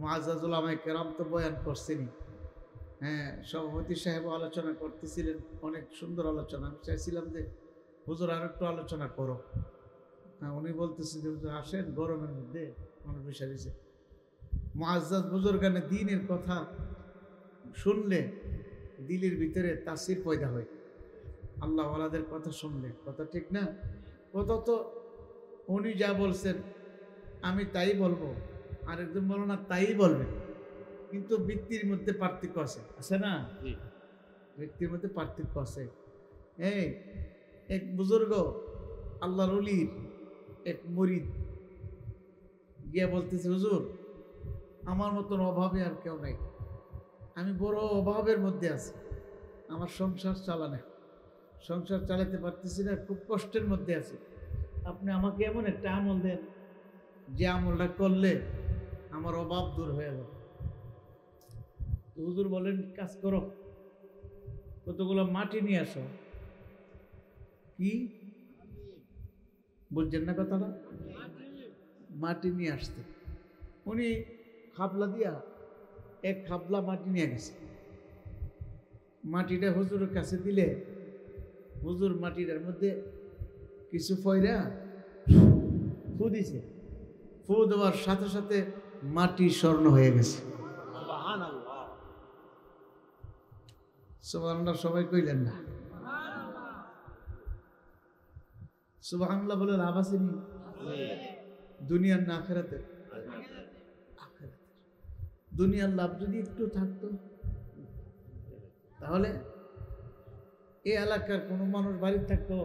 মুআজ্জাজ উলামায়ে কেরাম তো বয়ান করছেনই। হ্যাঁ, সভাপতি সাহেব আলোচনা করতেছিলেন, অনেক সুন্দর আলোচনা। আমি চাইছিলাম যে হুজুর আর একটু আলোচনা করো। হ্যাঁ, উনি বলতেছে যে হুজুর আসেন, গরমের মধ্যে মানুষ বসে রয়েছে। মুআজ্জাজ বুজুর্গানে দ্বীনের কথা শুনলে দিলের ভিতরে তাসির পয়দা হয়। আল্লাহ ওয়ালাদের কথা শুনলে, কথা ঠিক না? কথা তো উনি যা বলছেন আমি তাই বলবো, আরেকজন বলো না তাই বলবে, কিন্তু ব্যক্তির মধ্যে পার্থক্য আছে, আছে না? ব্যক্তির মধ্যে পার্থক্য আছে। এই এক বুজুর্গ আল্লাহর ওলির এক মুরিদ গিয়া বলতেছে, হুজুর আমার মতন অভাবে আর কেউ নাই, আমি বড় অভাবের মধ্যে আছি, আমার সংসার চালানো, সংসার চালাতে পারতেছি না, খুব কষ্টের মধ্যে আছি, আপনি আমাকে এমন একটা আমল দেন যে আমলটা করলে আমার অভাব দূর হয়ে যাবে। হুজুর বলেন, কাজ করো, কতগুলো মাটি নিয়ে আসো। কি বুঝছেন না কথাটা? মাটি নিয়ে আসতে উনি খাবলা দিয়া এক খাবলা মাটি নিয়ে গেছে। মাটিটা হুজুরের কাছে দিলে হুজুর মাটিটার মধ্যে কিছু ফয়রা ফু দিছে, ফু দেওয়ার সাথে সাথে মাটি স্বর্ণ হয়ে গেছে। সুবহানাল্লাহ, সবাই কইলেন না? সুবহানাল্লাহ বলে লাভ আছে নি? দুনিয়ার না আখিরাতে? দুনিয়ার লাভ যদি একটু থাকতো তাহলে এই এলাকার কোনো মানুষ বাড়িতে থাকতো?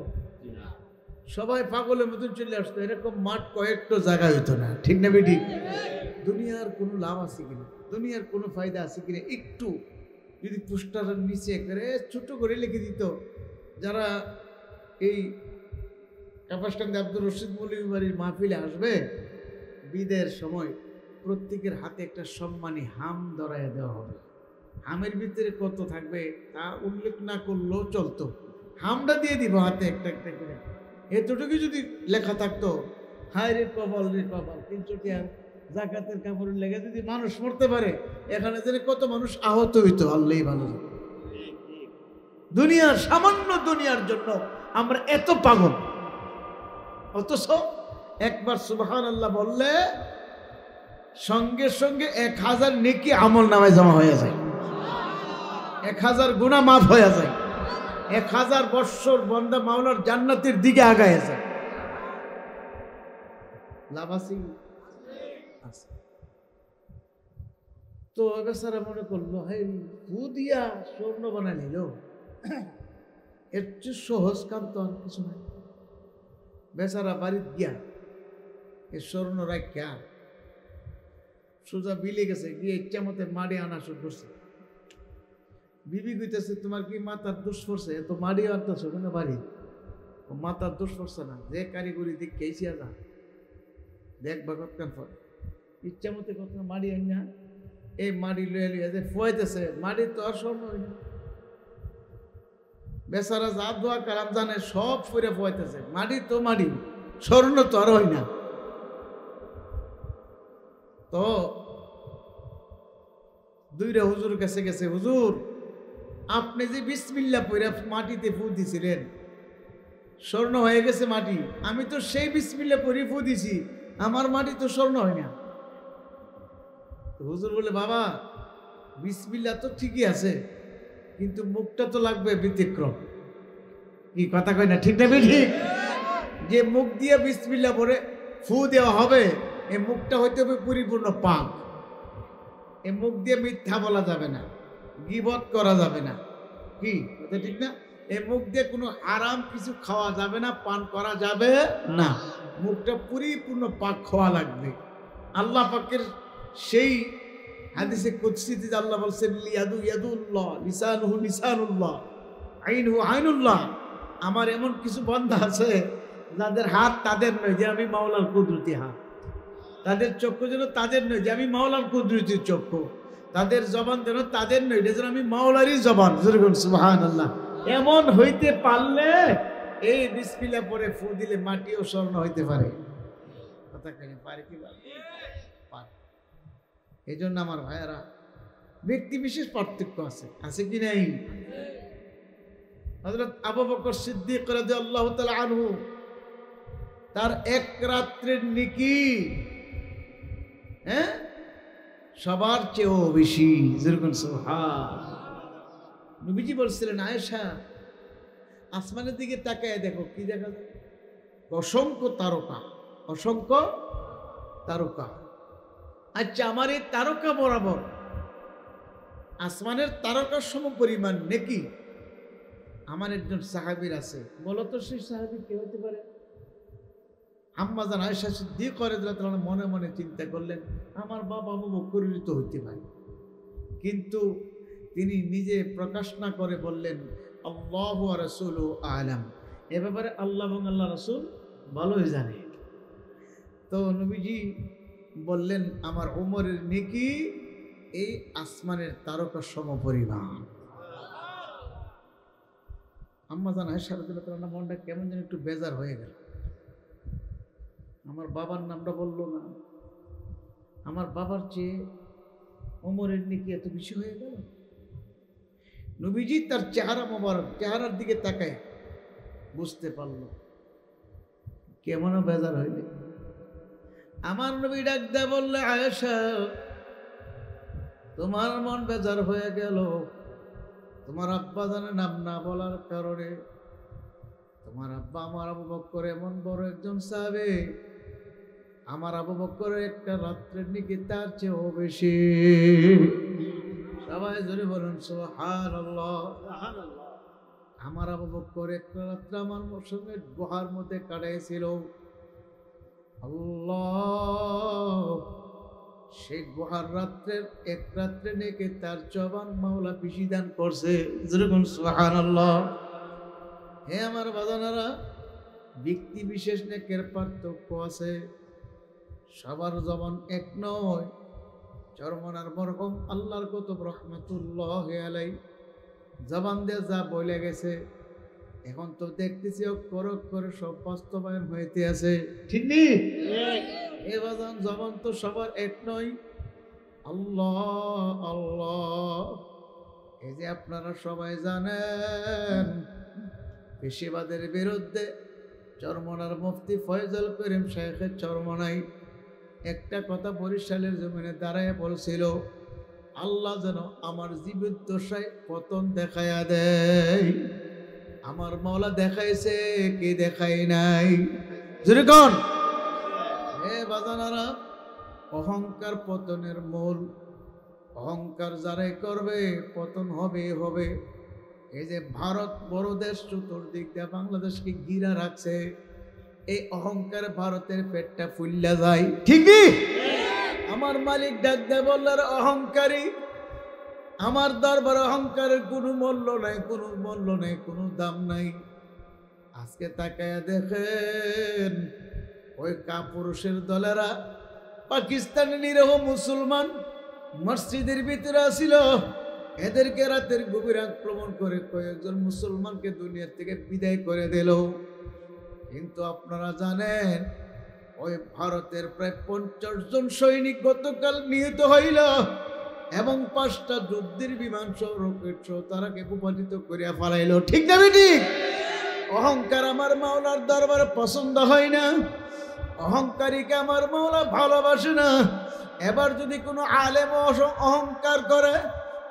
সবাই পাগলের মতন চলে আসতো, এরকম মাঠ কয়েকটা জায়গা হইতো না, ঠিক না বেটি? দুনিয়ার কোনো লাভ আছে কিনা, দুনিয়ার কোনো ফায়দা আছে কিনা একটু যদি পোস্টারের নিচে করে ছোট করে লিখে দিত, যারা এই কাপাসকান্দি আব্দুর রশিদ মৌলভী বাড়ির মাহফিলে আসবে বিদের সময় প্রত্যেকের হাতে একটা সম্মানী হাম ধরাইয়া দেওয়া হবে। হামের ভিতরে কত থাকবে তা উল্লেখ না করলেও চলতো, হামটা দিয়ে দিব হাতে একটা একটা করে। এতটুকু যদি লেখা থাকতো, হায় রে কপাল রে কপাল, 300 টাকা জাকাতের কাপড় লেগে যদি মানুষ মরতে পারে, এখানে যেন কত মানুষ আহত হইতো, আল্লাহই ভালো। দুনিয়ার সামান্য দুনিয়ার জন্য আমরা এত পাগল, অথচ একবার সুবহানাল্লাহ বললে সঙ্গে সঙ্গে 1000 নেকি আমল নামায় জমা হয়ে যায়, 1000 গুনাহ মাফ হয়ে যায়, 1000 বৎসর বান্দা মাওলার জান্নাতের দিকে আগায় যায়। লাভ আছে? তো বেচারা মনে করলো, হাই ফু দিয়া স্বর্ণ বানাই নিল, এর চেয়ে সহজ কাম তো আর কিছু নাই। বেচারা বাড়িতে গিয়া এ স্বর্ণ রাখিয়া সোজা বিলে গেছে, গিয়ে ইচ্ছা মতে মাড়ি আনা শুরু করছে। বিবি কইতেছে, তোমার কি মাথার দোষ পড়ছে? এত মাড়ি আনতেছ কেন বাড়ি? ও মাথার দোষ পড়ছে না, যে কারিগরি দিক খেয়েছিয়া যা দেখ ভাগত কান ফল, ইচ্ছা মতে কত মাড়ি আন না, এই মাড়ি লইয়া লইয়া যে ফুয়াইতেছে, মাড়ি তো আর স্বর্ণ হয় না। বেচারা যা দোয়া কালাম জানে সব ফুরে ফুয়াইতেছে, মাড়ি তো মাড়ি, স্বর্ণ তো আর হয় না। তো দুইটা হুজুর কাছে গেছে, হুজুর আপনি যে বিসমিল্লাহ পড়ে মাটিতে ফু দিছিলেন, স্বর্ণ হয়ে গেছে মাটি, আমি তো সেই বিসমিল্লাহ পড়ে ফু দিছি, আমার মাটি তো স্বর্ণ হয় না। হুজুর বলে, বাবা বিসমিল্লাহ তো ঠিকই আছে, কিন্তু মুখটা তো লাগবে ব্যতিক্রম। কি কথা কয় না, ঠিক না ঠিক? যে মুখ দিয়ে বিসমিল্লাহ পড়ে ফু দেওয়া হবে, এই মুখটা হইতে হবে পরিপূর্ণ পাক। এই মুখ দিয়ে মিথ্যা বলা যাবে না, গীবত করা যাবে না, কি কথা ঠিক না? এই মুখ দিয়ে কোনো আরাম কিছু খাওয়া যাবে না, পান করা যাবে না, মুখটা পরিপূর্ণ পাক হওয়া লাগবে। আল্লাহ পাকের সেই হাদিসে কুদসিতে আল্লাহ বলছেন, ইয়াদু ইয়াদুল্লাহ, লিসানুহু লিসানুল্লাহ, আইনুহু আইনুল্লাহ, আমার এমন কিছু বান্দা আছে যাদের হাত তাদের নয় যে আমি মাওলার কুদরতি হাত, তাদের চক্ষু যেন তাদের নয় যে আমি মাওলার কুদরতির চক্ষু, তাদের জবান যেন তাদের নয় যেন আমি মাওলারই জবান। সুবহানাল্লাহ। এমন হইতে পারলে এই বিসমিল্লাহ পরে ফু দিলে মাটিও স্বর্ণ হইতে পারে। কথা কেন পারে? কি পারে? এই জন্য আমার ভাইয়েরা, ব্যক্তি বিশেষ পার্থক্য আছে, আছে কি নাই? হযরত আবু বকর সিদ্দিক রাদিয়াল্লাহু তাআলা আনহু, তার এক রাত্রের নেকি সবার চেয়েও বেশি। যেরকম সুবহানাল্লাহ। নবীজি বলছিলেন, আয়েশা আসমানের দিকে তাকায় দেখো, কি দেখা যায়? অসংখ্য তারকা, অসংখ্য তারকা। আচ্ছা, আমার এই তারকা বরাবর আসমানের তারকার সম পরিমাণ নেকি আমার একজন সাহাবীর আছে। বলতো সেই সাহাবী কে হতে পারে? আম্মা জান আয়েশা সিদ্দিকা রাদিয়াল্লাহু তাআলা মনে মনে চিন্তা করলেন, আমার বাবা আবু বকরেরই তো হইতে পারে। কিন্তু তিনি নিজে প্রকাশ না করে বললেন, আল্লাহু ওয়া রাসূলুহু আ'লাম, এ ব্যাপারে আল্লাহ এবং আল্লাহ রাসূল ভালোই জানে। তো নবীজি বললেন, আমার ওমরের নেকি এই আসমানের তারকার সমপরিমাণ। আম্মা জান আয়েশা রাদিয়াল্লাহু তাআলা মনটা কেমন যেন একটু বেজার হয়ে গেল। আমার বাবার নামটা বললো না, আমার বাবার চেয়ে ওমরের নেকি এত বেশি হয়ে গেল। নবীজি তার চেহারা মোবারক, চেহারার দিকে তাকায় বুঝতে পারল কেমন বেজার হইলে। আমার নবী ডাক দেয়া বললে, আয়েশা তোমার মন বেজার হয়ে গেল তোমার আব্বা জানের নাম না বলার কারণে। তোমার আব্বা আমার আবু বকর এমন বড় একজন সাহাবী, আমার আবু বকরের একটা রাত্রের নেকি তার চেয়েও বেশি। সবাই জোরে বলুন সুবহানাল্লাহ। আমার আবু বকর একটা রাত্রে আমার সঙ্গে গুহার মধ্যে কাটাইছিল। আল্লাহ, সেই গুহার রাত্রের এক রাত্রে নেকি তার জবান মাওলা বেশি দান করছে। যেরকম সুবহানাল্লাহ। হে আমার বাজানারা, ব্যক্তি বিশেষ নেকের পার্থক্য আছে, সবার জবান এক নয়। চরমনার মরহুম আল্লাহর কুতুব রহমাতুল্লাহি আলাইহি জবান দিয়ে যা বলে গেছে, এখন তো দেখতেছি অক্ষর অক্ষরে সব বাস্তবায়ন হইতে আছে। ঠিক নেই? এ বাজান, জবান তো সবার এক নয়। আল্লাহ আল্লাহ, এই যে আপনারা সবাই জানেন, পেশিবাদের বিরুদ্ধে চরমনার মুফতি ফয়জুল করিম শাইখের চরমনাই একটা কথা বরিশালের জমিনে দাঁড়ায় বলছিল, আল্লাহ যেন আমার জীবদ্দশায় পতন দেখাইয়া দেয়। আমার মাওলা দেখাইছে, কি দেখাই নাই? যেরকম হে বাজানারা, অহংকার পতনের মূল। অহংকার যারাই করবে পতন হবে হবে। এই যে ভারত বড় দেশ, চতুর্দিক দিয়ে বাংলাদেশকে ঘিরা রাখছে, এই অহংকার ভারতের পেটটা ফুল্লা যায়। ঠিকই? আমার মালিক ডাক দেয় বললার, অহংকারী আমার দরবার অহংকারের কোনো মূল্য নাই, কোনো মূল্য নাই, কোনো দাম নাই। আজকে তাকায়া দেখেন, ওই কাপুরুষের দলেরা পাকিস্তানি নিরহ মুসলমান মসজিদের ভিতরে আসিল, এদেরকে রাতের গভীর আক্রমণ করে কয়েকজন মুসলমানকে দুনিয়া থেকে বিদায় করে দিল। কিন্তু আপনারা জানেন, ওই ভারতের প্রায় 50 জন সৈনিক গতকাল নিহত হইল এবং 5টা যুদ্ধের বিমান সহ রকেট সহ তারাকে ভূপাতিত করিয়া ফেলাইল। ঠিক না বেটি? অহংকার আমার মাওলার দরবারে পছন্দ হয় না, অহংকারীকে আমার মাওলা ভালোবাসে না। এবার যদি কোনো আলেম অহংকার করে,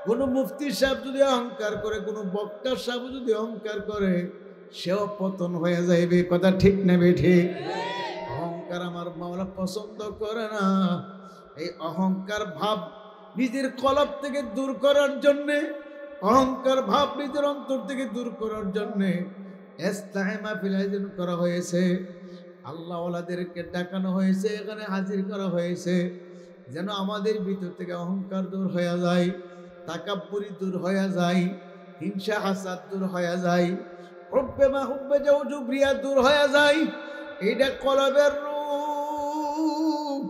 কোনো মুফতি সাহেব যদি অহংকার করে, কোনো বক্তা সাহেব যদি অহংকার করে, সেও পতন হয়ে যাইবে। কথা ঠিক নেবে? ঠিক। অহংকার আমার মাওলা পছন্দ করে না। এই অহংকার ভাব নিজের কলব থেকে দূর করার জন্যে, অহংকার ভাব নিজের অন্তর থেকে দূর করার জন্যে ইস্তেমা মাহফিল আয়োজন করা হয়েছে। আল্লাহ ওয়ালাদেরকে ডাকানো হয়েছে, এখানে হাজির করা হয়েছে, যেন আমাদের ভিতর থেকে অহংকার দূর হয়ে যায়, তাকাব্বুরি দূর হয়ে যায়, হিংসা হাসাদ দূর হয়ে যায়, হুব্বে মাহুব্বে জাউজুবরিয়া দূর হয়ে যায়। এইটা কলবের রূপ।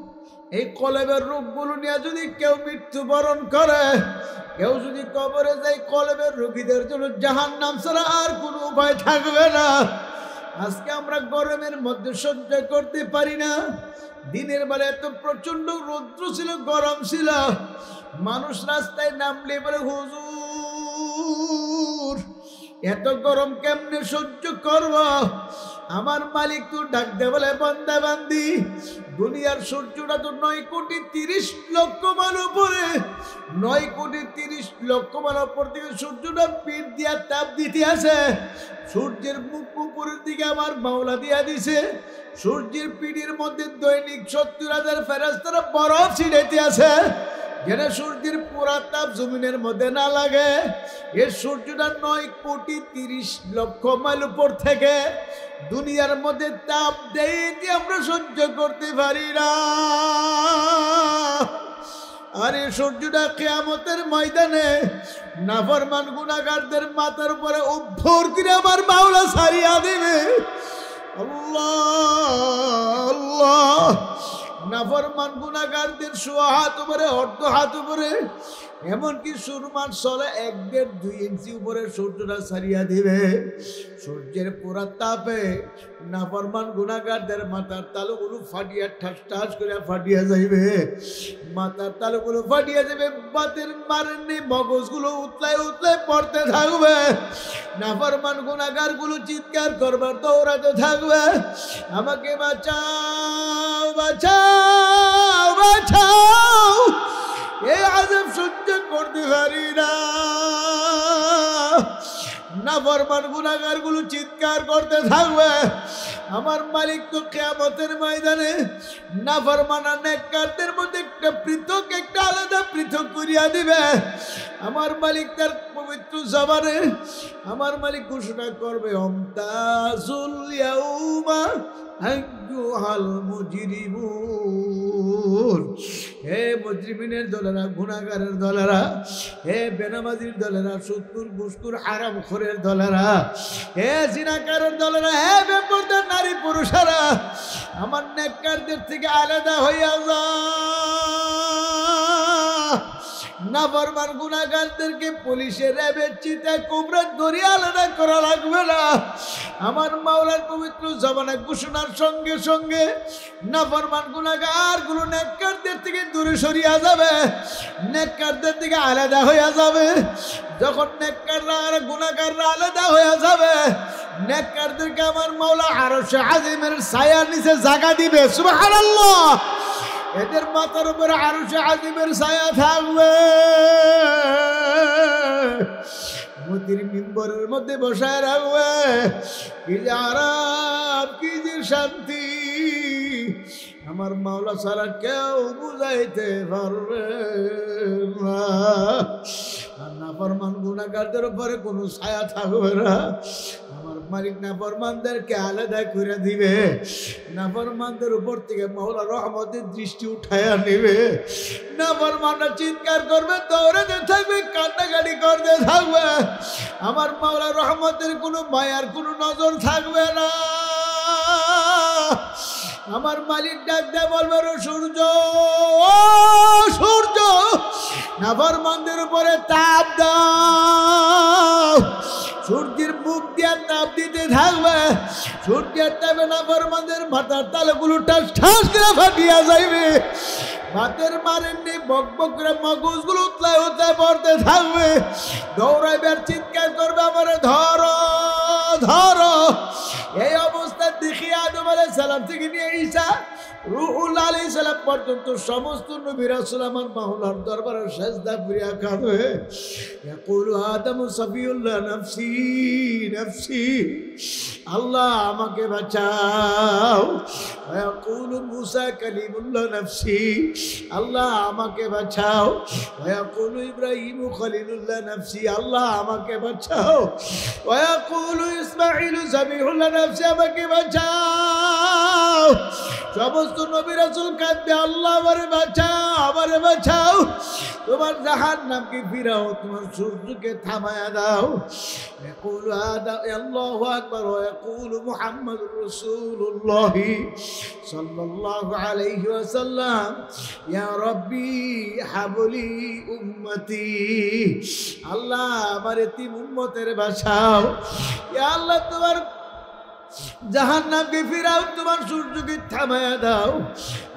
এই কলবের রূপগুলো নিয়ে যদি কেউ মৃত্যুবরণ করে, কেউ যদি কবরে যায়, কলবের রোগীদের জন্য জাহান্নাম ছাড়া আর কোনো উপায় থাকবে না। আজকে আমরা গরমের মধ্যে সহ্য করতে পারি না, দিনের বেলা এত প্রচন্ড রৌদ্র ছিল, গরম ছিল, মানুষ রাস্তায় নামলে বলে হুজুর এত গরম কেমনে সহ্য করব? আমার মালিক তো ডাক দে বলে, বান্দা বান্দি, দুনিয়ার সূর্যটা তো 9,30,00,000 মাইল উপরে, 9,30,00,000 উপর থেকে সূর্যটা পিঠ দিয়া তাপ দিতে আছে। সূর্যের মুখ উপরের দিকে আমার মাওলা দিয়া দিছে, সূর্যের পিঠের মধ্যে দৈনিক 70,000 ফেরেশতারা বরফ ছিটাইতে আছে, যেন সূর্যের পুরা তাপ জমিনের মধ্যে না লাগে। এই সূর্যটা 9,30,00,000 মাইল উপর থেকে দুনিয়ার মধ্যে তাপ দেয়, আমরা সহ্য করতে পারি না। আর এই সূর্যটা কিয়ামতের ময়দানে নাফরমান গুনাহগারদের মাথার উপরে উদ্ভর করে আমার মাওলা ছাড়িয়া দিবে। আল্লাহ আল্লাহ, নাফরমান গুনাহগারদের সোয়া হাত উপরে, অর্ধ হাত উপরে, এমনকি সুরমার চলে 1-1.5-2 ইঞ্চি উপরে সূর্যটা ছাড়িয়া দিবে। সূর্যের পুরা তাপে নাফরমান গুনাহগারদের মাথার তালুগুলো ফাটিয়া ঠাস ঠাস করে ফাটিয়া যাইবে, মাথার তালুগুলো ফাটিয়া যাবে, বাতের মারেননি মগজগুলো উতলায় উতলায় পড়তে থাকবে। নাফরমান গুনাহগারগুলো চিৎকার করবার দৌড়াতে থাকবে, আমাকে বাঁচাও বাঁচাও বাঁচাও, এই আযাব সহ্য করতে পারি না। নাফরমান গুনাহগারগুলো চিৎকার করতে থাকবে, আমার মালিক তো কিয়ামতের ময়দানে নাফরমান আর নেককারদের মধ্যে একটা পৃথক, একটা আলাদা পৃথক করিয়া দিবে। আমার মালিক তার পবিত্র জবানে আমার মালিক ঘোষণা করবে, আমতাজুল ইয়াউমা আইয়ুহাল মুজরিমুন, হে মুজরিমিনের দলেরা, গুনাহগারের দলেরা, হে বেনামাজির দলেরা, সুদখোর ঘুষখোর হারামখোরের দলেরা, হে জিনাকারের দলেরা, হে বেপরদা নারী পুরুষেরা, আমার নেককারদের থেকে আলাদা হইয়া যা। নাফরমান গুনাহগারদেরকে পুলিশের র্যাবের চিতা কোবরা ধরে আলাদা করা লাগবে না। আমার মাওলার পবিত্র জবানে ঘোষণার সঙ্গে সঙ্গে নাফরমান গুনাহগারগুলো নেককারদের থেকে দূরে সরিয়া যাবে, নেককারদের থেকে আলাদা হইয়া যাবে। যখন নেককাররা আর গুনাহগাররা আলাদা হইয়া যাবে, নেককারদেরকে আমার মাওলা আরশে আজিমের ছায়ার নিচে জায়গা দিবে। সুবহানাল্লাহ, এদের মাথার উপরে আরশে আজিমের ছায়া থাকবে। মতির মিম্বরের মধ্যে বসায় রাখবে, কি যে আরাম, কি যে শান্তি, আমার মাওলা ছাড়া কেউ বুঝাইতে পারবে না। আর নাফরমান গুনাহগারদের উপরে কোনো ছায়া থাকবে না। আমার মালিক নাফরমানদেরকে আলাদা করে দিবে, নাফরমানদের উপর থেকে মাওলা রহমতের দৃষ্টি উঠায়া নেবে। নাফরমানরা চিৎকার করবে, দৌড়াতে থাকবে, কান্নাকাটি করতে থাকবে, আমার মাওলা রহমতের কোনো মায়ার কোনো নজর থাকবে না। আমার মালিক ডাক দেয়, বলবে, সূর্য সূর্য, নাফরমানদের উপরে তাপ দাও। সূর্যের মুখ দিয়ে তাপ দিতে থাকবে, সূর্যের তাপে নাফরমানদের মাথার তালুগুলো ঠাস ঠাস করে ফাটিয়া যাইবে, ভাতের মারেননি বক বক করে মগজগুলো উতলায় উতলায় পড়তে থাকবে, দৌড়াইবে আর চিৎকার করবে, আমার ধরো ধরো। এই অবস্থা দেখি আদম আলাইহিস সালাম থেকে নিয়ে ঈসা রূহুল আলাইহিস সালাম পর্যন্ত সমস্ত নবী রাসূল আমার মাওলার দরবারে সিজদা করিয়া কাঁদে। ইয়াকুলু আদম সাফিউল্লাহ নফসি নফসি, আল্লাহ আমাকে বাঁচাও। ইয়াকুলু মুসা কালিমুল্লাহ নফসি, আল্লাহ আমাকে বাঁচাও। ইয়াকুলু ইব্রাহিম খলিলুল্লাহ নফসি, আল্লাহ আমাকে বাঁচাও। ইয়াকুলু ইসমাঈল যাবিহুল্লাহ নফসি, আমাকে বাঁচাও। সমস্ত নবী রাসূল কাঁদবে, আল্লাহ আমারে বাঁচাও, আমারে বাঁচাও। তোমার জাহান্নামকে ফিরাও, তোমার সূর্যকে থামায়া দাও। ইয়াকুলু আদম, আল্লাহু আকবার। ইয়াকুলু মুহাম্মাদুর রাসূলুল্লাহ সাল্লাল্লাহু আলাইহি ওয়াসাল্লাম, ইয়া রাব্বি হাবলি উম্মতি, আল্লাহ আমার এতিম উম্মতের বাঁচাও। ইয়া আল্লাহ, তোমার জাহান্নামকে ফিরাও, তোমার সূর্যকে থামায়া দাও,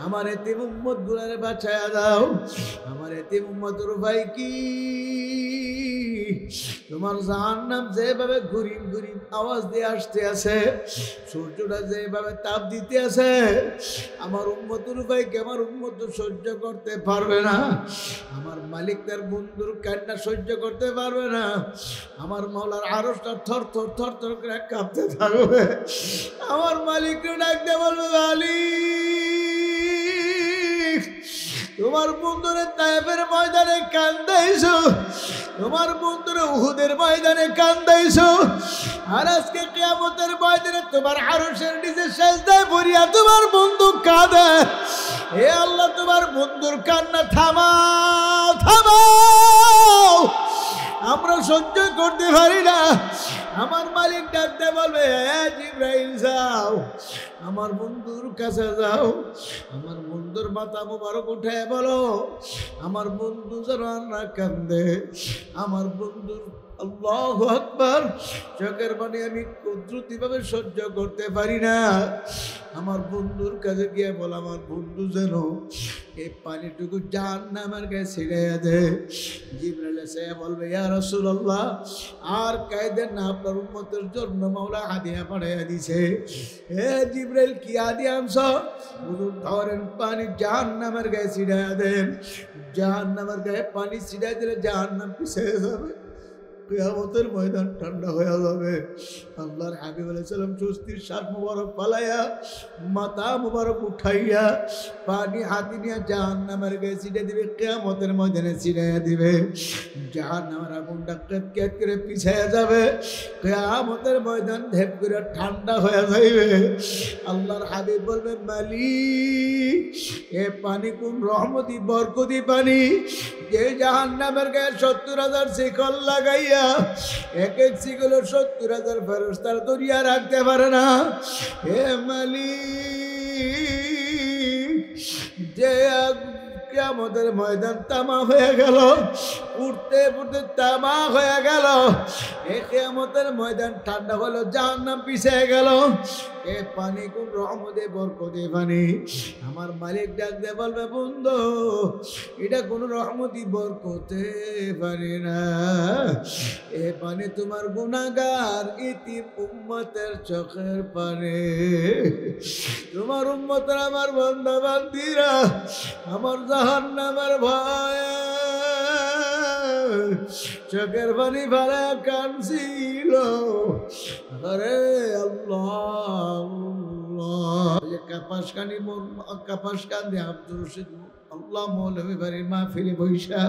আমার এতিম উম্মত গুলারে বাঁচায়া দাও। আমার এতিম উম্মতের ভাই কি তোমার জাহান্নাম যেভাবে ঘুরিম ঘুরিম আওয়াজ দিয়ে আসতে আছে, সূর্যটা যেভাবে তাপ দিতে আছে, আমার উম্মতের ভাইকে আমার উম্মত সহ্য করতে পারবে না। আমার মালিক তার বন্ধুর কান্না সহ্য করতে পারবে না। আমার মাওলার আরশটা থর থর থর থর করে কাঁপতে থাকবে। আমার মালিককে ডাকতে বলবে, মালিক তোমার বন্ধুরে তায়েফের ময়দানে কান্দাইছো, তোমার বন্ধুরে উহুদের ময়দানে কান্দাইছো, আর আজকে কিয়ামতের ময়দানে তোমার আরশের নিচে সেজদায় পড়িয়া তোমার বন্ধু কাঁদে। হে আল্লাহ, তোমার বন্ধুর কান্না থামাও, থামাও, আমরা সহ্য করতে পারি না। আমার মালিক ডাকতে বলবে, জিবরাইল যাও, আমার বন্ধুর কাছে যাও, আমার বন্ধুর মাথা মুবারক উঠে বলো, আমার বন্ধু যেন আর না কান্দে। আমার বন্ধুর আল্লাহু আকবার চোখের পানি আমি কুদরতিভাবে সহ্য করতে পারি না। আমার বন্ধুর কাছে গিয়ে বল, আমার বন্ধু যেন এই পানিটুকু জাহান্নামের গায়ে ছিড়াইয়া দে। জিবরাইল এসে বলবে, ইয়া রাসূলুল্লাহ, আর কায়দেন না, আপনার উম্মতের জন্য মাওলা হাদিয়া পাঠাইয়া দিছে। হে জিবরাইল, কি হাদিয়া আনছ? হুজুর ধরেন পানি জাহান্নামের গায়ে ছিড়াইয়া দেন। জাহান্নামের গায়ে পানি ছিড়াই দিলে জাহান্নাম পিছিয়ে যাবে, কিয়ামতের ময়দান ঠান্ডা হয়ে যাবে। আল্লাহর হাবিব আলাইহিস সালাম স্বস্তির শ্বাস মুবারক পালাইয়া মাথা মুবারক উঠাইয়া পানি হাতে নিয়ে জাহান্নামের গায়ে ছিটিয়ে দিবে, কিয়ামতের ময়দানে ছিটাইয়া দিবে। জাহান্নামের আগুনটা কেট করে পিছাইয়া যাবে, কিয়ামতের ময়দান ধেপ করে ঠান্ডা হয়ে যাইবে। আল্লাহর হাবিব বলবে, মালিক এ পানি কোন রহমতি বরকতি পানি, যে জাহান্নামের গায়ে ৭০,০০০ শিকল লাগাইয়া এক এক শিকল ৭০,০০০ ফেরেশতার দরিয়া রাখতে পারে না। হে মালিক, যে কিয়ামতের ময়দান তামা হয়ে গেল, উঠতে উঠতে তামা হয়ে গেল, এই কিয়ামতের ময়দান ঠান্ডা হলো, জাহান্নাম পিছিয়ে গেল। এ পানি কোন রহমতে বরকতে পানি। আমার মালিক ডাক দিয়ে বলবে, বন্ধু এটা কোন রহমতি বরকতে পারে না, এ পানি তোমার গুনাহগার ইতিম উম্মতের চোখের পানি। তোমার উম্মতের আমার বান্দা বান্দীরা আমার জাহান্নামের ভয় চোখের পানি ভরা কাঁদছিল। আরে আল্লাহ, কাপাস কান্দি আব্দুর রশিদ আল্লাহ মৌলভী বাড়ির মাহফিলে বৈশা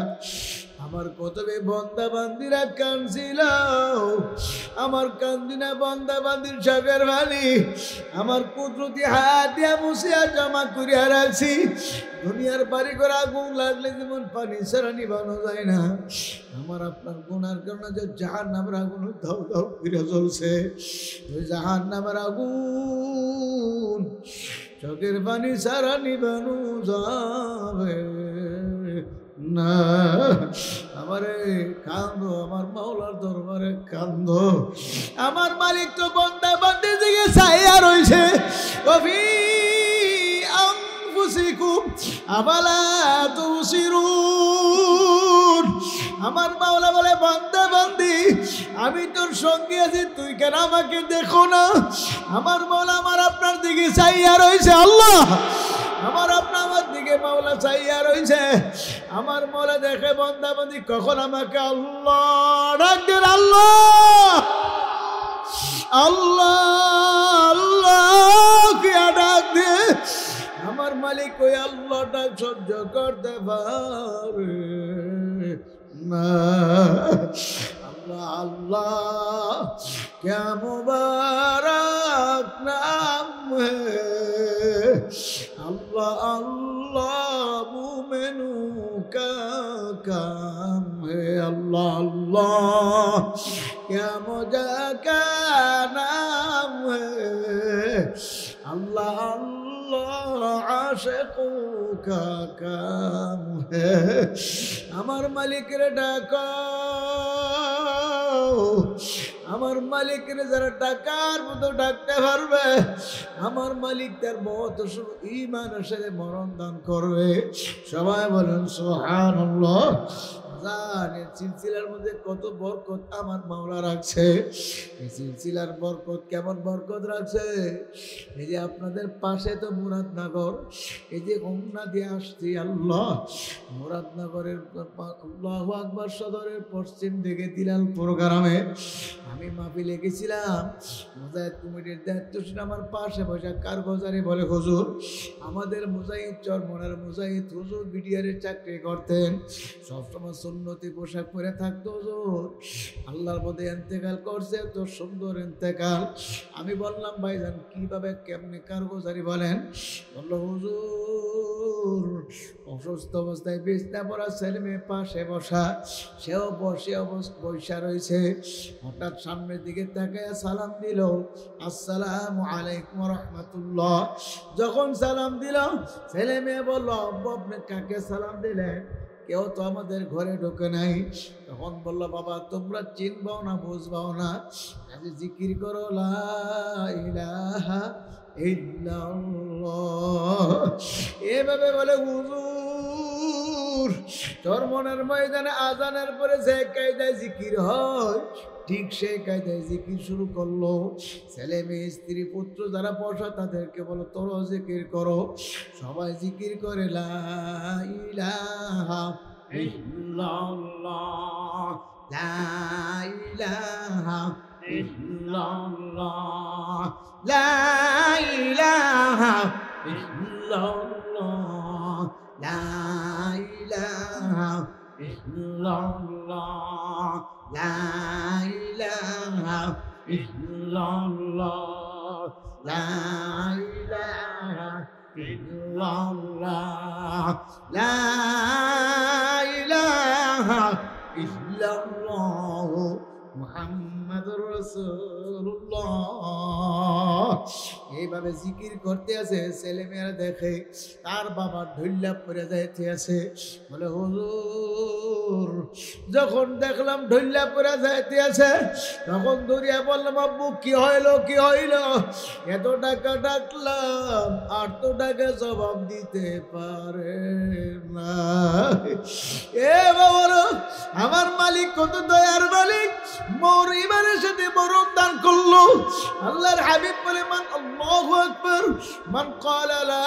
আমার কতবে বন্দা বান্দিরা কাঁদছিল। আমার কান্দিনা বন্দা বান্দির চোখের পানি আমার কুদরতি হাত দিয়া মুছিয়া জমা করিয়া রাখছি। দুনিয়ার বাড়ি করে আগুন লাগলে যেমন পানি ছাড়া নিভানো যায় না, আমার আপনার গুনার কারণে যে জাহান্নামের আগুন ধাউ ধাউ ফিরে চলছে, ওই জাহান্নামের আগুন চোখের পানি ছাড়া নিভানো যাবে না। আমারে কান্দো, আমার মাওলার দরবারে কান্দো। আমার মালিক তো বান্দা বান্দির দিকে চাইয়া রইছে। কফি আনফুসিকুম আফালা তুবসিরুন। আমার মাওলা বলে, বান্দা বান্দি আমি তোর সঙ্গে আছি, তুই কেন আমাকে দেখো না? আমার মাওলা আমার আপনার দিকে চাইয়া রইছে। আল্লাহ আমার আপনার আমার দিকে মাওলা চাইয়া রইছে। আমার মাওলা দেখে বান্দা বান্দি কখন আমাকে আল্লাহ ডাকেন, আল্লাহ আল্লাহ আল্লাহ কে ডাক দে। আমার মালিক ওই আল্লাহ ডাক সহ্য করতে পারে না। আল্লাহ আল্লাহ क्या मुबारक नाम है, अल्लाह अल्लाह मोमिनों का काम है। अल्लाह अल्लाह क्या मजा का नाम है, अल्लाह अल्लाह आशिकों का काम है। আমার মালিকের ডাকো, আমার মালিকের যারা ডাকার মতো ডাকতে পারবে, আমার মালিক তার মত ঈমানের সাথে মরণ দান করবে। সবাই বলেন সুবহানাল্লাহ। জানেন সিলসিলার মধ্যে কত বরকত আমার মাওলা রাখছে। এই সিলসিলার বরকত কেমন বরকত রাখছে। এই যে আপনাদের পাশে তো মুরাদনগর, এই যে হোমনা দিয়ে আসছি আল্লাহ, মুরাদনগরের আল্লাহু আকবার সদরের পশ্চিম দিকে দিলালপুর গ্রামে আমি মাহফিলে গেছিলাম। মুজাহিদ কমিটির দায়িত্বশীল আমার পাশে বসে কারগজারি বলে, হুজুর আমাদের মুজাহিদ চরমনের মুজাহিদ হুজুর বিডিআরের চাকরি করতেন, সবসময় সুন্নতি পোশাক পরে থাকতো। হুজুর আল্লাহর মধ্যে ইন্তেকাল করছে, তো সুন্দর ইন্তেকাল। আমি বললাম ভাইজান কিভাবে কেমনে কারগজারি বলেন? বললো হুজুর অসুস্থ অবস্থায় বিছনা পড়া ছেলে মেয়ে পাশে বসা, সেও বসে বসা রয়েছে। হঠাৎ সামনের দিকে তাকায় সালাম দিল, আসসালামু আলাইকুম রাহমাতুল্লাহ। যখন সালাম দিল ছেলে মেয়ে বললো আব্বু আপনি কাকে সালাম দিলেন? কেউ তো আমাদের ঘরে ঢোকে নাই। তখন বললো বাবা তোমরা চিনবাও না বুঝবাও না, আজ জিকির করো লা ইলাহা ইল্লাল্লাহ। এভাবে বলে হুজুর চরমনের ময়দানে আজানের পরে যে কায়দায় জিকির হয় ঠিক সেই কায়দায় জিকির শুরু করলো। ছেলে মেয়ে স্ত্রী পুত্র যারা বসা তাদেরকে বলো তোরা জিকির করো। সবাই জিকির করে লা ইলাহা ইল্লাল্লাহ, লা ইলাহা ইল্লাল্লাহ, লা ইলাহা ইল্লাল্লাহ, লা ইলাহা ইল্লাল্লাহ, লা ইলাহা ইল্লাল্লাহ, লা ইলাহা ইল্লাল্লাহ, লা ইলাহা ইল্লাল্লাহ মুহাম্মাদুর রাসূলুল্লাহ। এইভাবে জিকির করতে আছে। ছেলে মেয়েরা দেখে তার বাবা ঢুল্লা পড়ে যাইতে আছে। বলে হুজুর যখন দেখলাম ঢুল্লা পড়ে যাইতে আছে তখন দৌড়িয়া বললাম আব্বু কি হইল কি হইল? এত টাকা ডাকলাম আর তো টাকা জবাব দিতে পারে না। এ বাবা আমার মালিক কত দয়ার মালিক, মোর ইমানের সাথে মরণ দান করলো। আল্লাহর হাবিব বলে মান আল্লাহু আকবার মান ক্বালা লা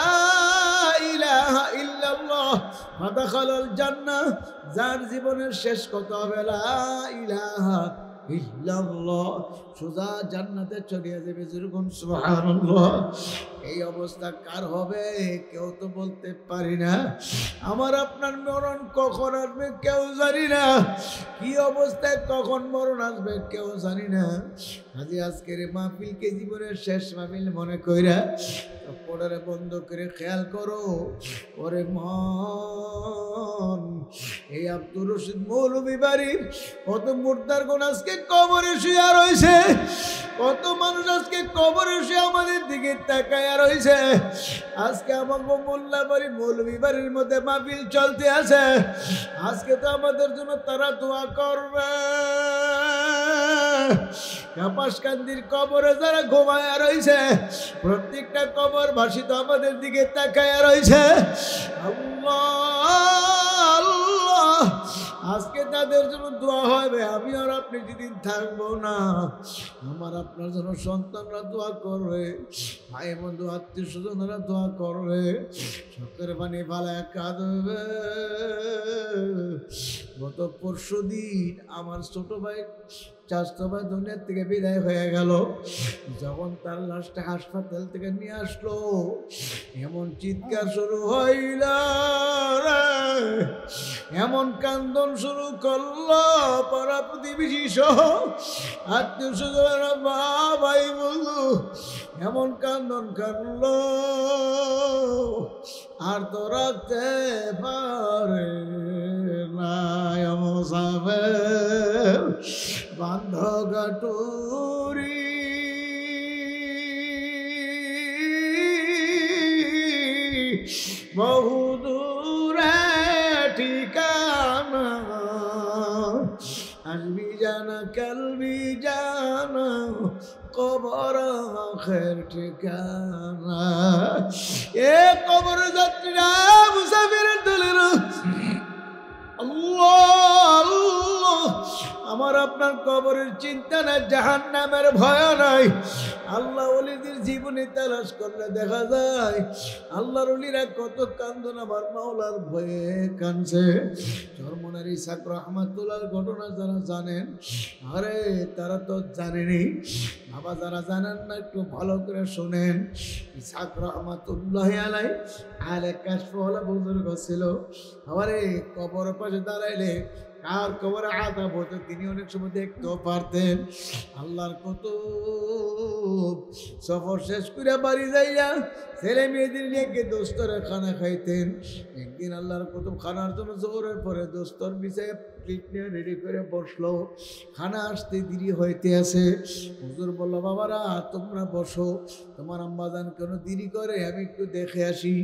ইলাহা ইল্লাল্লাহ ফাদাখালাল জান্নাহ। যার জীবনের শেষ কথা হবে লা ইলাহা ইল্লাল্লাহ সোজা জান্নাতে চলে যাবে। যেরকম সুবহানাল্লাহ। এই অবস্থা কার হবে কেউ তো বলতে পারি না। আমার আপনার মরণ কখন আসবে কেউ জানি না, কি অবস্থায় কখন মরণ আসবে কেউ জানি না। আজ আজকের মাহফিলকে জীবনের শেষ মাহফিল মনে কইরা পড়ারে বন্ধ করে খেয়াল করো। ওরে মন এই আব্দুর রশিদ মৌলভী বাড়ির কত মুর্দার গুণ আজকে কবরে শুয়ে রয়েছে, কত মানুষ আজকে কবরে শুয়ে আমাদের দিকে তাকায়া রয়েছে। আজকে আমাকে মোল্লা বাড়ি মৌলভী বাড়ির মধ্যে মাহফিল চলতে আছে। আজকে তো আমাদের জন্য তারা দোয়া করবে। কাপাসকান্দির কবরে যারা ঘুমায়া রয়েছে প্রত্যেকটা কবর ভাসিত আমাদের দিকে তাকায়া রয়েছে। আল্লাহ আল্লাহ আজকে তাদের জন্য দোয়া হবে। আমি আর আপনি যেদিন থাকবো না আমার আপনার জন্য সন্তানরা দোয়া করবে, ভাই বন্ধু আত্মীয় স্বজনরা দোয়া করবে, চোখের পানি ফালায় কাঁদবে। গত পরশু দিন আমার ছোট ভাই চাচাতো ভাই দুনিয়ার থেকে বিদায় হয়ে গেল। যখন তার লাশটা হাসপাতাল থেকে নিয়ে আসলো এমন চিৎকার শুরু হইল, এমন কান্দন শুরু করলো পাড়া প্রতিবেশী সহ আত্মীয় স্বজনরা ভাই বন্ধু এমন কান্দন কাঁদলো আর তো রাখতে পারে না। মুসাফির বান্ধ গাটুরি বহু দূরে ঠিকানা আসবি জানা কালবি জানা ঠিকানা, কবর আখের ঠিকানা। এ কবর যাত্রীরা, মুসাফিরের দলেরা, আল্লাহ আল্লাহ, আমার আপনার কবরের চিন্তা নাই, জাহান্নামের ভয় নাই। আল্লাহ ওলিদের জীবনে তালাশ করলে দেখা যায় আল্লাহর ওলিরা কত কান্দন আমার মাওলার ভয়ে কানছে। চরমনার ইসাক রহমাতুল্লাহর ঘটনা যারা জানেন, আরে তারা তো জানেনি, বাবা যারা জানেন না একটু ভালো করে শোনেন। ইসাক রহমাতুল্লাহ আলাই আলে কাশফওয়ালা বুজুর্গ ছিল। আরে কবর পাশে দাঁড়াইলে কার কবরে আযাব হতো তিনি অনেক সময় দেখতেও পারতেন। আল্লাহর কত সফর শেষ করে বাড়ি যাইয়া ছেলে মেয়েদের নিয়ে দোস্তরে খানা খাইতেন। একদিন আল্লাহর কুতুব খানার জন্য জোরে পরে দোস্তর বিছায় প্লেট নিয়ে রেডি করে বসলো। খানা আসতে দেরি হইতে আছে। হুজুর বলল, বাবারা তোমরা বসো, তোমার আম্মাজান কেন দেরি করে আমি একটু দেখে আসি।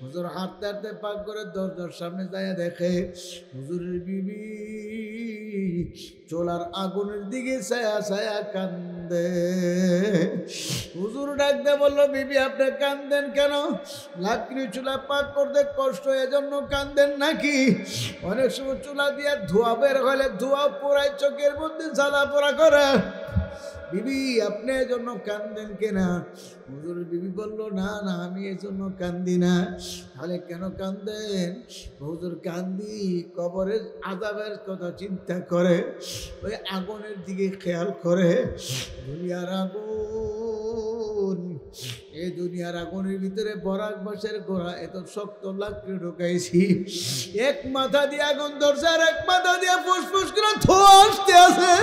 হুজুর হাঁটতে হাঁটতে পাক করে দরজার সামনে যাইয়া দেখে হুজুরের বিবি চোলার আগুনের দিকে ছায়া ছায়া কান্দে। হুজুর ডাকতে বললো, বিবি আপনি কান্দেন কেন? লাকড়ি চুলা পাক করতে কষ্ট এজন্য কান্দেন নাকি? অনেক সময় চুলা দিয়ে ধোঁয়া বের হলে ধোঁয়া পোড়ায় চোখের মধ্যে জ্বালা পোড়া করে। বিবি আপনি এজন্য কান্দেন কেনা? হুজুরের বিবি বললো, না না আমি এজন্য কান্দি না। তাহলে কেন কান্দেন? হুজুর কান্দি কবরের আযাবের কথা চিন্তা করে, ওই আগুনের দিকে খেয়াল করে। দুনিয়ার আগুন, এই দুনিয়ার আগুনের ভিতরে বরাক বাঁশের গোড়া এত শক্ত লাকড়ি ঢুকাইছি, এক মাথা দিয়ে আগুন ধরছে আর এক মাথা দিয়ে ফুসফুস করে ধোঁয়া আসতে আছে।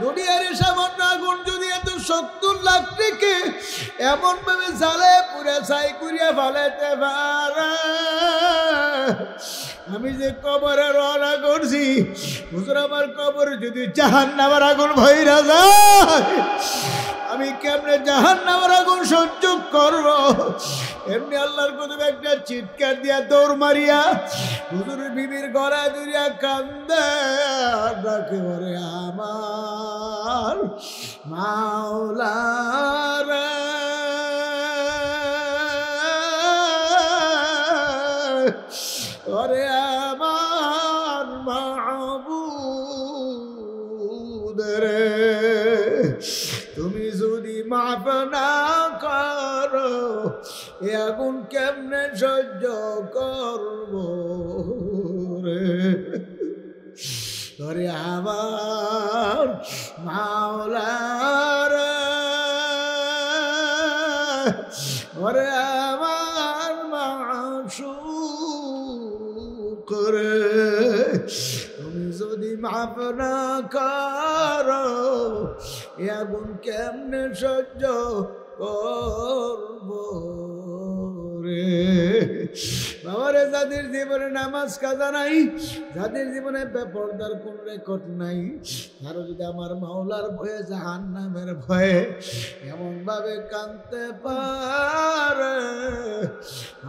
দুনিয়ার সামান্য আগুন যদি এত শক্ত লাকড়িকে এমন ভাবে জ্বালে পুরে ছাই করিয়া ফেলাইতে পারে, আমি যে কবরে রওনা করছি, হুজুর আমার কবরে যদি জাহান্নামের আগুন ভইরা যায়, আমি কেমনে জাহান্নামের আগুন সহ্য করব? এমনি আল্লাহর কুতুব একটা চিৎকার দিয়া দৌড় মারিয়া হুজুরের বিবির গলায় ধরিয়া কান্দে আর ডাকে, ওরে আমার মাওলারা, ওরে আমার মাবুদ রে, তুমি যদি মাফ না করো এ আগুন কেমনে সহ্য করব রে? ওরে আমার মাওলারা, ওরে আমার মাশুক রে, তুমি যদি মাফ না করো এ আগুন কেমনে সহ্য করব রে? বাবারে, যাদের জীবনে নামাজ কাজা নাই, যাদের জীবনে বেপরদার কোন রেকর্ড নাই, তারা যদি আমার মাওলার ভয়ে জাহান্নামের ভয়ে এমন ভাবে কাঁদতে পারে,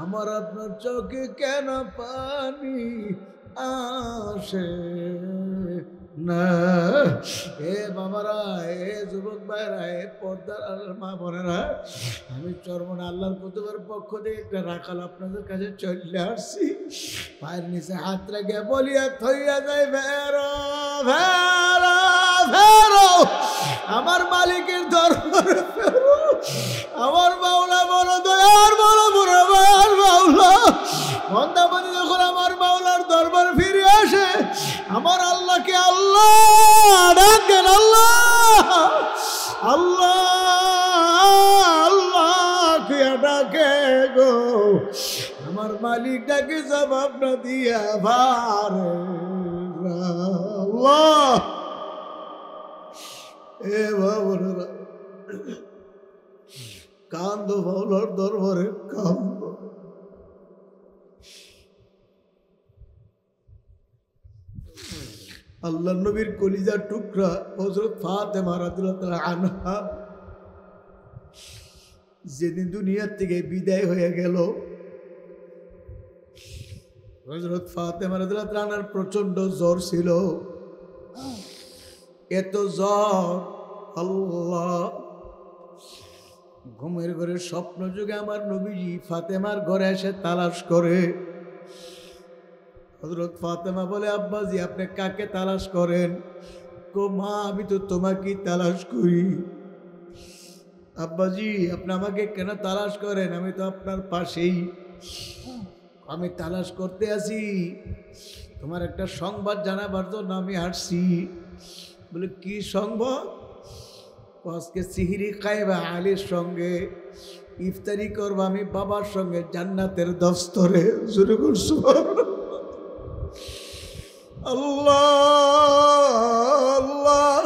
আমার আপনার চোখে কেন পানি আসে না? এ বাবারা, এ যুবক ভাইরা, এ পর্দার আল্লাহর মা বোনেরা, আমি চরমনা আল্লাহর কুতুবের পক্ষ থেকে একটা রাখাল আপনাদের কাছে চলে আসছি। পায়ের নিচে হাত রেখে বলিয়া থইয়া যায়, ভেরো ভেরো ভেরো, আমার মালিকের দরবারে ফেরো। আমার মাওলা বড় দয়ার, বড় বড় আমার মাওলা। বন্দাবান্দি যখন আমার মাওলার দরবার ফিরে আসে, আমার আল্লাহকে আল্লাহ ডাকেন, আল্লাহ আল্লাহ আল্লাহ কে ডাকে গো, আমার মালিক ডাকে জবাব না দিয়া ভারে আল্লাহ। এ বাবুরা, কান্দো মাওলার দরবারে, কান্দো। আল্লাহ নবীর কলিজার টুকরা হযরত ফাতেমা রাদিয়াল্লাহু আনহা যেদিন দুনিয়া থেকে বিদায় হয়ে গেল, হযরত ফাতেমা রাদিয়াল্লাহু আনহার প্রচন্ড জ্বর ছিল। এত জ্বর আল্লাহ। ঘুমের ঘরে স্বপ্ন যুগে আমার নবীজি ফাতেমার ঘরে এসে তালাশ করে। হযরত ফাতেমা বলে, আব্বাজি আপনি কাকে তালাশ করেন? কো মা আমি তো তোমাকেই তালাশ করি। আব্বাজি আপনি আমাকে কেন তালাশ করেন? আমি তো আপনার পাশেই। আমি তালাশ করতে আসি, তোমার একটা সংবাদ জানাবার জন্য আমি আসছি। বলে কি সংবাদ? আজকে সিহরি খাইবা আলীর সঙ্গে, ইফতারি করবো আমি বাবার সঙ্গে জান্নাতের দস্তরে। শুরু করছো আল্লাহ আল্লাহ।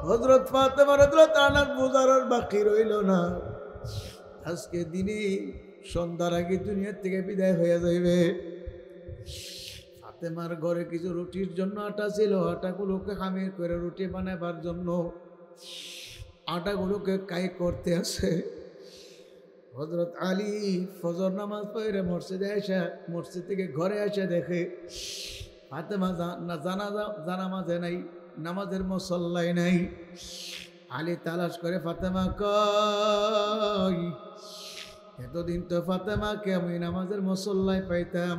হযরত ফাতেমা রাদিয়াল্লাহু তাআলার বোঝার আর বাকি রইল না। আজকে দিনে সন্ধ্যার আগে দুনিয়া থেকে বিদায় হয়ে যাইবে। ফাতেমার ঘরে কিছু রুটির জন্য আটা ছিল, আটাগুলোকে খামির করে রুটি বানাবার জন্য আটাগুলোকে কাই করতে আসে। হযরত আলী ফজর নামাজ পড়ে মসজিদে আসা, মসজিদ থেকে ঘরে আসে দেখে ফাতেমা জানামাজে নাই, নামাজের মুসল্লাই নাই। আলী তালাশ করে ফাতেমা কই? এতদিন তো ফাতেমাকে আমি নামাজের মুসল্লায় পাইতাম,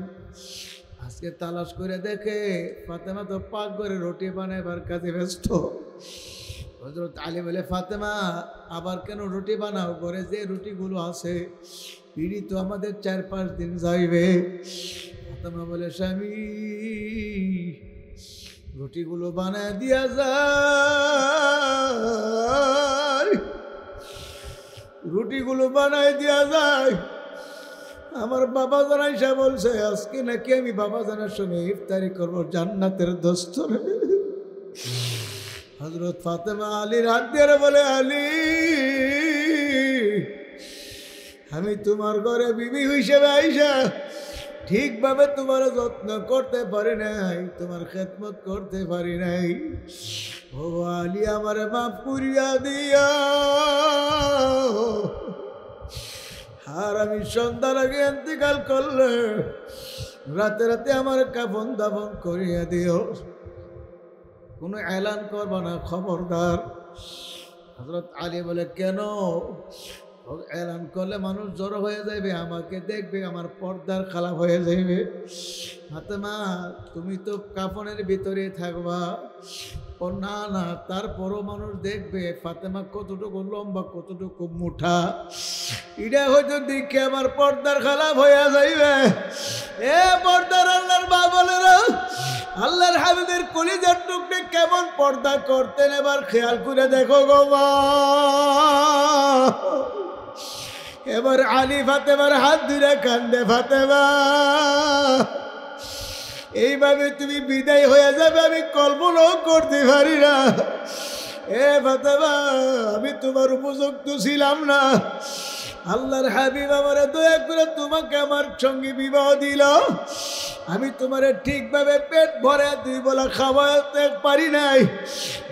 আজকে তালাশ করে দেখে ফাতেমা তো পাক করে রুটি বানাইবার কাজে ব্যস্ত। হযরত আলী বলে, ফাতেমা আবার কেন রুটি বানাও? ঘরে যে রুটিগুলো আছে পিড়ি তো আমাদের 4-5 দিন যাইবে। ফাতেমা বলে, স্বামী রুটিগুলো বানায় দিয়া যায়, রুটিগুলো বানায় দিয়া যায়। আমার বাবা জানাইসা বলছে আজকে নাকি আমি বাবা জানার সঙ্গে ইফতারি করবো জান্নাতের দস্তরে। হযরত ফাতেমা আলীর হাত দিয়ে বলে, আলী আমি তোমার ঘরে বিবি হিসেবে আইসা ঠিকভাবে তোমার যত্ন করতে পারি নাই, তোমার খেদমত করতে পারি নাই। ও আলী আমারে মাফ করিয়া দিয়া, আর আমি সন্ধ্যার আগে ইন্তেকাল করলে রাতে রাতে আমার কাফন দাফন করিয়া দিও, কোনো এলান করবা না, খবরদার। হযরত আলী বলে, কেন? এলান করলে মানুষ জড়ো হয়ে যাবে, আমাকে দেখবে, আমার পর্দার খারাপ হয়ে যাবে। ফাতেমা তুমি তো কাফনের ভিতরে থাকবা। ও না না, তারপরও মানুষ দেখবে ফাতেমা কতটুকু লম্বা, কতটুকু মুঠা, এটা হয়তো দেখে আমার পর্দার খারাপ হয়ে যাইবে। এ পর্দার আল্লাহর বাবলেরা, আল্লাহর হাবিবের কলিজার টুকরে কেমন পর্দা করতেন এবার খেয়াল করে দেখো গো মা। এবার আলী ফাতেমার হাত ধরে কান্দে, ফাতেমা এইভাবে তুমি বিদায় হয়ে যাবে আমি কল্পনাও করতে পারি না। এ ফাতেমা আমি তোমার উপযুক্ত ছিলাম না, আল্লাহর হাবিব আমারে দয়া করে তোমাকে আমার সঙ্গে বিবাহ দিল, আমি তোমারে ঠিকভাবে পেট ভরে 2 বেলা খাওয়াতে পারি নাই,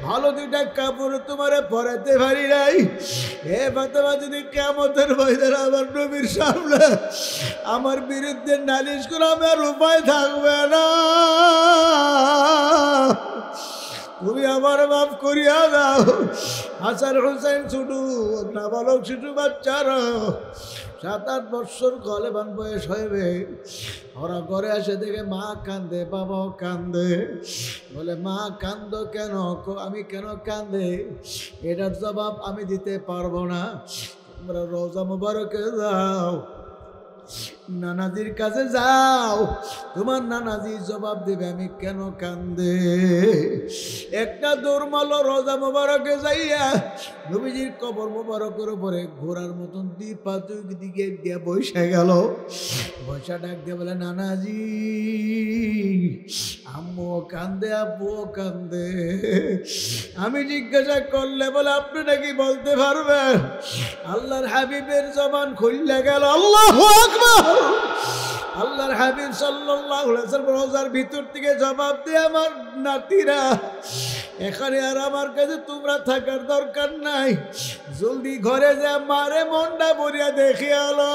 ভালো 2টা কাপড় তোমারে পরাতে পারি নাই। হে ফাতেমা যদি কিয়ামতের ময়দানে আমার নবীর সামনে আমার বিরুদ্ধে নালিশ করে আমার উপায় থাকবে না, তুমি আমার মাফ করিয়া দাও। হাসান হোসেন ছুটু নাবালক শিশু বাচ্চারা 7-8 বৎসর কলেবান বয়স হইবে, ওরা ঘরে আসে দেখে মা কান্দে, বাবাও কান্দে। বলে মা কান্দ কেন? আমি কেন কান্দে এটার জবাব আমি দিতে পারবো না, তোমরা রওজা মুবারকে যাও, নানাজির কাছে যাও, তোমার নানাজি জবাব দেবে আমি কেন কান্দে। একটা দৌড় মারলো রওজা মুবারকে যাইয়া নবীজির কবর মুবারকের উপরে ঘোড়ার মতন 2 পা 2 দিকে দিয়ে বসে গেল। বসা ডাক দিয়ে বলে, নানাজি। আম্মুও কান্দে, আব্বুও কান্দে। আমি জিজ্ঞাসা করলে বলে আপনি নাকি বলতে পারবেন? আল্লাহর হাবিবের জবান খুললে গেল। আল্লাহু আকবার। আল্লাহর হাবিব সাল্লাল্লাহু আলাইহি ওয়াসাল্লাম রওজার ভিতর থেকে জবাব দিয়ে, আমার নাতিরা এখানে আর আমার কাছে তোমরা থাকার দরকার নাই, জলদি ঘরে যা মারে মনটা ভরিয়া দেখে আলো।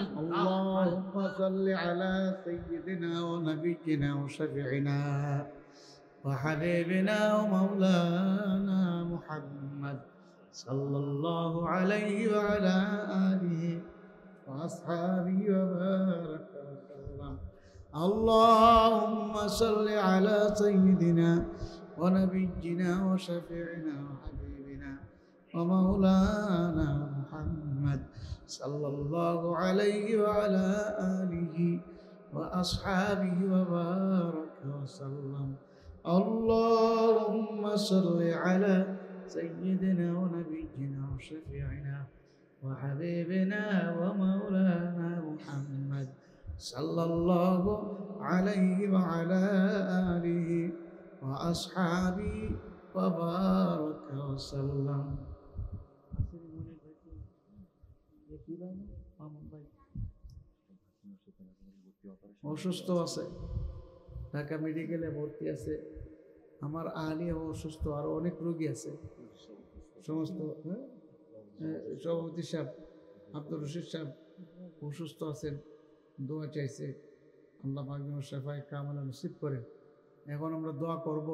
اللهم صل على سيدنا ونبينا وشفيعنا وحبيبنا ومولانا محمد صلى الله عليه وعلى آله وأصحابه وبارك وسلم. اللهم صل على سيدنا ونبينا وشفيعنا وحبيبنا ومولانا محمد صلى الله عليه وعلى آله وأصحابه وبارك وسلم. اللهم صل على سيدنا ونبينا وشفيعنا وحبيبنا ومولانا محمد صلى الله عليه وعلى آله وأصحابه وبارك وسلم. অসুস্থ আছে, ঢাকা মেডিকেলে ভর্তি আছে। আমার আলিয়া অসুস্থ, আরো অনেক রোগী আছে। সমস্ত সভাপতি সাহেব আব্দুর রশিদ সাহেব অসুস্থ আছেন, দোয়া চাইছে। আল্লাহ পাক যেন শেফায়ে কামেলা নসিব করেন। এখন আমরা দোয়া করব।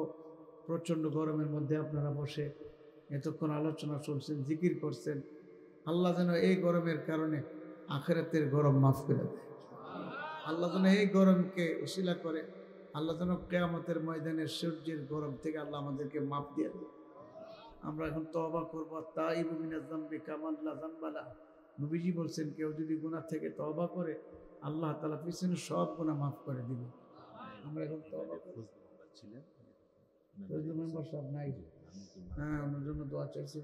প্রচণ্ড গরমের মধ্যে আপনারা বসে এতক্ষণ আলোচনা শুনছেন, জিকির করছেন। আল্লাহ যেন এই গরমের কারণে আখিরাতের গরম মাফ করে দেয়। আল্লাহ যেন এই গরমকে উসিলা করে আল্লাহ যেন কিয়ামতের ময়দানের সূর্যের গরম থেকে আল্লাহ আমাদেরকে মাফ দিয়ে দেয়। আমরা এখন তওবা করব। তাইবু মিনাজ যামবি কামান লা যামবালা। নবীজি বলছেন, কেউ যদি গুনাহ থেকে তওবা করে আল্লাহ তাআলা পিছনে সব গুনাহ মাফ করে দিবেন। আমরা এখন তওবা করব। মেম্বার সাহেব নাই, হ্যাঁ, ওনার জন্য দোয়া চাইছি।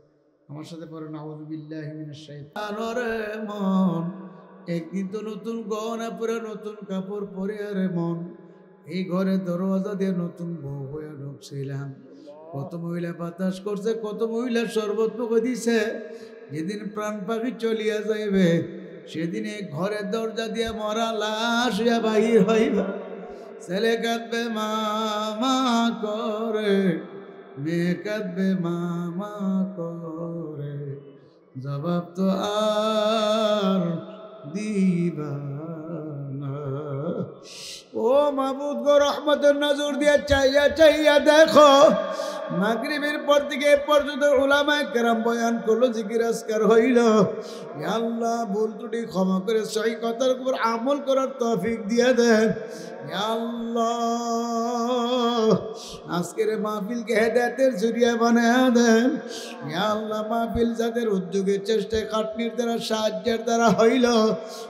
আমার সাথে পড়ে নাউযু বিল্লাহি মিনাশ শাইতানির মন। একদিন তো নতুন গহনা পরে নতুন কাপড় পরে আরে মন, এই ঘরে দরওয়াজা দিয়ে নতুন বউ হয়ে ঢুকছিলাম। কত মহিলা বাতাস করছে, কত মহিলা শরবত মুখে দিছে। যেদিন প্রাণ পাখি চলিয়া যাইবে সেদিন এই ঘরের দরজা দিয়ে মরা লাশ হইয়া বাহির হইবা। ছেলে কাঁদবে মামা করে, মেয়ে কাঁদবে মামা করে, জবাব তো আর দিবা না। ও মাবুদ গো, রহমতের নজর দিয়ে চাইয়া চাইয়া দেখো, মাগরিবের পর থেকে পর্যন্ত উলামায়ে কেরাম বয়ান করলো, জিকির আজকার হইল। ইয়া আল্লাহ, ভুল ত্রুটি ক্ষমা করে সহি কথার উপর আমল করার তৌফিক দিয়ে দেন। ইয়া আল্লাহ, আজকের মাহফিলকে হেদায়েতের জরিয়া বানায়া দেন। ইয়া আল্লাহ, মাহফিল যাদের উদ্যোগের চেষ্টায় খাটনির দ্বারা সাহায্যের দ্বারা হইল,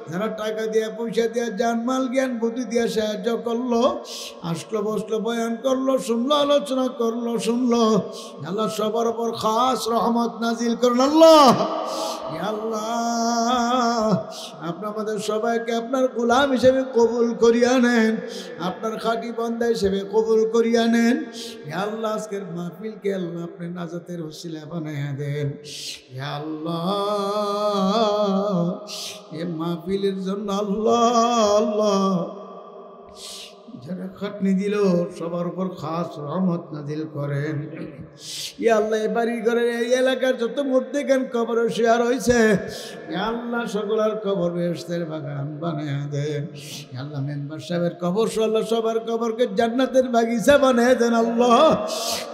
যারা টাকা দিয়ে পয়সা দিয়ে জানমাল জ্ঞান বুদ্ধি দিয়ে সাহায্য করলো, আসলো বসলো বয়ান করলো, শুনলো আলোচনা করলো, শুনলো, আল্লাহ সবার উপর খাস রহমত নাজিল করুন আল্লাহ। ইয়া আল্লাহ, আপনি আমাদের সবাইকে আপনার গোলাম হিসেবে কবুল করিয়া নেন, আপনার খাঁটি বান্দা হিসেবে কবুল করিয়া নেন। ইয়া আল্লাহ, আজকের মাহফিলকে আল্লাহ আপনি নাজাতের ওসিলা বানাইয়া দেন। ইয়া আল্লাহ, এই মাহফিলের জন্য আল্লাহ আল্লাহ যারা খাটনি দিল সবার উপর খাস রহমত নাজিল করেন। ইয়া আল্লাহ, এই বাড়ি ঘরের এই এলাকার যত মুর্দেগান কবর শেয়ার হয়েছে, ইয়া আল্লাহ সকলের কবর বেহেশতের বাগান বানায়া দেন। ইয়া আল্লাহ, মেম্বার সাহেবের কবর আল্লাহ সবার কবরকে জান্নাতের বাগিচা বানায়া দেন আল্লাহ।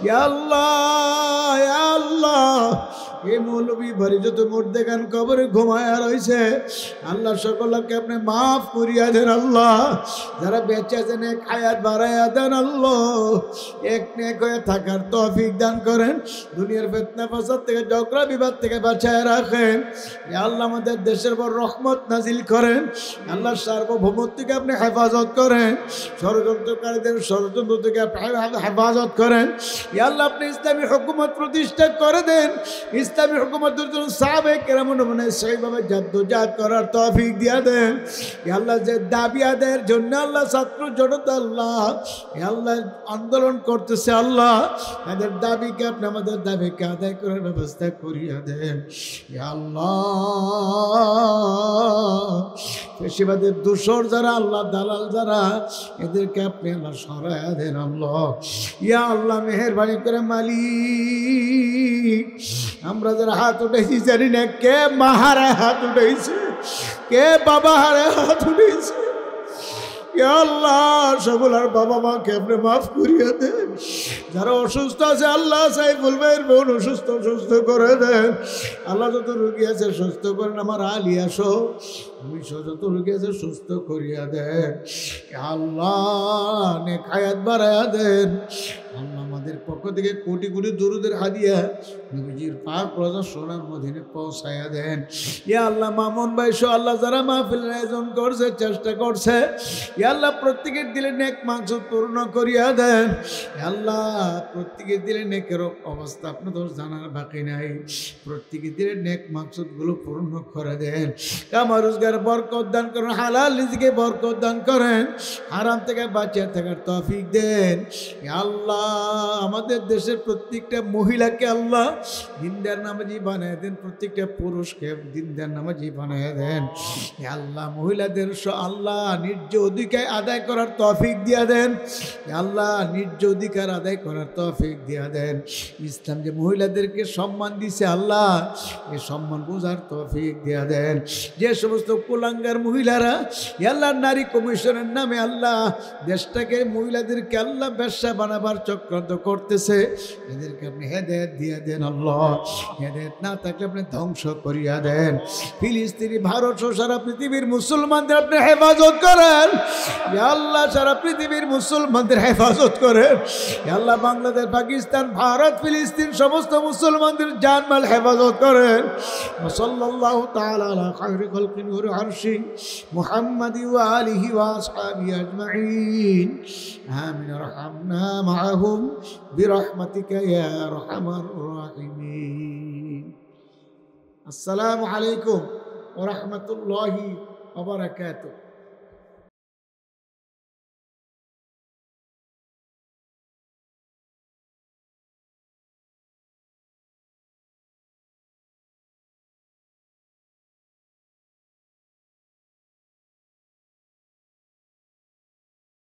ইয়া আল্লাহ, ইয়া আল্লাহ, এই মৌলবী বাড়ি যত মুর্দেগান কবরে ঘুমায়া রয়েছে আল্লাহ সকলকে আপনি মাফ করিয়া দেন আল্লাহ। যারা বেঁচে আছেন এক হায়াত বাড়াইয়া দেন আল্লাহ, এক নেক হয়ে থাকার তৌফিক দান করেন। দুনিয়ার ফিতনা ফাসাদ থেকে ঝগড়া বিবাদ থেকে বাঁচায় রাখেন। ইয়া আল্লাহ, আমাদের দেশের পর রহমত নাজিল করেন আল্লাহ। সার্বভৌমত্বকে আপনি হেফাজত করেন, ষড়যন্ত্রকারীদের ষড়যন্ত্র থেকে আপনি হেফাজত করেন। ইয়া আল্লাহ, আপনি ইসলামী হুকুমত প্রতিষ্ঠা করে দেন। ইসলামী হুকুমতের জন্য সাহাবায়ে কেরাম মানে সেইভাবে জাদ্দোজাহদ করার তৌফিক দিয়া দেন। ইয়া আল্লাহ, যে দাবি আদায়ের জন্য আল্লাহ ছাত্র জনতা আল্লাহ ইয়া আল্লাহ আন্দোলন করতেছে আল্লাহ, তাদের দাবিকে আপনি আমাদের দাবিকে আদায় করার ব্যবস্থা করিয়া দেন। ইয়া আল্লাহ, পেশিবাদের দূষর যারা আল্লাহ দালাল যারা এদেরকে আপনি আল্লাহ সরাইয়া দেন আল্লাহ। ইয়া আল্লাহ, মেহেরবানি করে মালিক, আমরা যারা হাত উঠেছি জানি না কে মাহারে হাত উঠেছে, কে বাবা হারে হাত উঠেছে। ইয়া আল্লাহ, সকলের বাবা মাকে আপনি মাফ করিয়া দেন। যারা অসুস্থ আছে আল্লাহ, সাইফুল ভাইয়ের বোন অসুস্থ, সুস্থ করে দেন আল্লাহ। যত রোগী আছে সুস্থ করেন, আমার আলিয়া সহ আমি যত রোগী আছে সুস্থ করিয়া দেন আল্লাহ। নেক হায়াত বাড়াইয়া দেন আল্লাহ। আমাদের পক্ষ থেকে কোটি কোটি দরুদের হাদিয়া নবীজির পাক রওজা সোনার মদিনে পৌঁছায়া দেন। ইয়া আল্লাহ, মামুন ভাই সহ আল্লাহ যারা মাহফিলের আয়োজন করছে, চেষ্টা করছে, ইয়া আল্লাহ প্রত্যেকের দিলে নেক মাকসুদ পূর্ণ করিয়া দেন। ইয়া আল্লাহ, প্রত্যেকের দিলে নেকের অবস্থা আপনি তো জানার বাকি নাই। প্রত্যেকের দিলে নেক মাকসুদ গুলো পূর্ণ করে দেন। কামা রোজগার বরকত দান করেন, হালাল রিজকে বরকত দান করেন, হারাম থেকে বাঁচিয়ে থাকার তৌফিক দেন। ইয়া আল্লাহ, আমাদের দেশের প্রত্যেকটা মহিলাকে আল্লাহ দিনদার নামাজি বানায় দেন, প্রত্যেকটা পুরুষকে দিনদার নামাজি বানায় দেন। ইয়া আল্লাহ, মহিলাদের আল্লাহ ন্যায্য অধিকার আদায় করার তৌফিক দিয়া দেন। ইয়া আল্লাহ, ন্যায্য অধিকার আদায় করার তৌফিক দিয়া দেন। ইসলাম যে মহিলাদেরকে সম্মান দিছে আল্লাহ, এই সম্মান বোঝার তৌফিক দিয়া দেন। যে সমস্ত কুলাঙ্গার মহিলারা ইয়া আল্লাহ নারী কমিশনের নামে আল্লাহ দেশটাকে মহিলাদেরকে আল্লাহ ব্যবসা বানাবার চক্রান্ত করতেছে, এদেরকে আপনি হেদায়েত দিয়ে দেন আল্লাহ। হেদায়েত না থাকলে আপনি ধ্বংস করিয়া দেন। ফিলিস্তিনি, ভারত সহ সারা পৃথিবীর মুসলমানদের আপনি হেফাজত করেন ইয়া আল্লাহ। সারা পৃথিবীর মুসলমানদের হেফাজত করেন ইয়া আল্লাহ। বাংলাদেশ, পাকিস্তান, ভারত, ফিলিস্তিন সমস্ত মুসলমানদের জানমাল হেফাজত করেন। সাল্লাল্লাহু তাআলা আলা খায়রি খালকি নূর আরশি মুহাম্মাদি ওয়া আলিহি ওয়া আসহাবিহি আজমাইন। আমিন। রহমনা মাআহুম বিরহমাতিকা ইয়া আরহামার রাহিমিন। আসসালামু আলাইকুম ওয়া রাহমাতুল্লাহি ওয়া বারাকাতুহু।